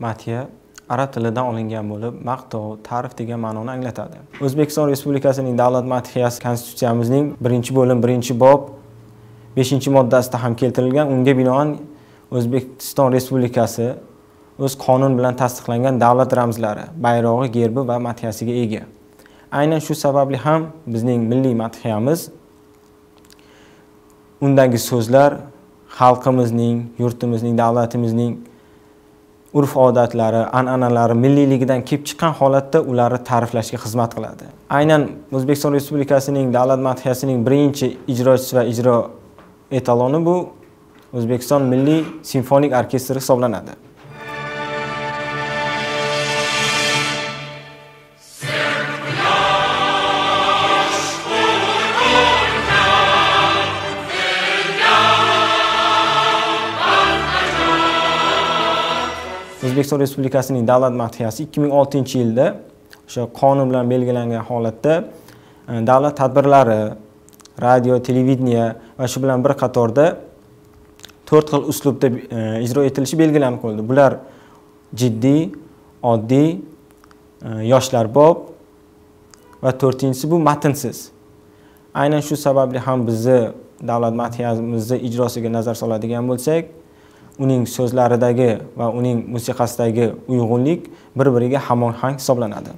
madhiya arab tilidan olingan bo'lib, maqtov, ta'rif degan ma'noni anglatadi. O'zbekiston Respublikasining davlat madhiyasi Konstitutsiyamizning 1-bo'lim 1-bob 5-moddasida ham keltirilgan. Unga binoan O'zbekiston Respublikasi o'z qonun bilan tasdiqlangan davlat ramzlari, bayrog'i, gerbi va madhiyasiga ega. Aynan shu sababli ham bizning milliy madhiyamiz undagi so'zlar xalqimizning, yurtimizning, davlatimizning urf-odatlari, an'analari, milliyligidan kelib chiqqan holatda ularni ta'riflashga xizmat qiladi. Aynan O'zbekiston Respublikasining davlat madhiyasining birinchi ijrochisi va ijro etaloni bu O'zbekiston Milliy simfonik orkestri hisoblanadi. O'zbekiston Respublikasining davlat madhiyasi 2006-yilda o'sha qonun bilan belgilangan holatda davlat tadbirlari, radio, televideniya va shu bilan bir qatorda 4 xil uslubda ijro etilishi belgilanib qo'yildi. Bular jiddiy, oddiy, yoshlarbob va 4-inchisi bu matnsiz. Aynan shu sababli ham bizni davlat madhiyamizni ijrosiga nazar soladigan bo'lsak, uning so'zlaridagi va uning musiqasidagi uyg'unlik bir-biriga hamohang hisoblanadi.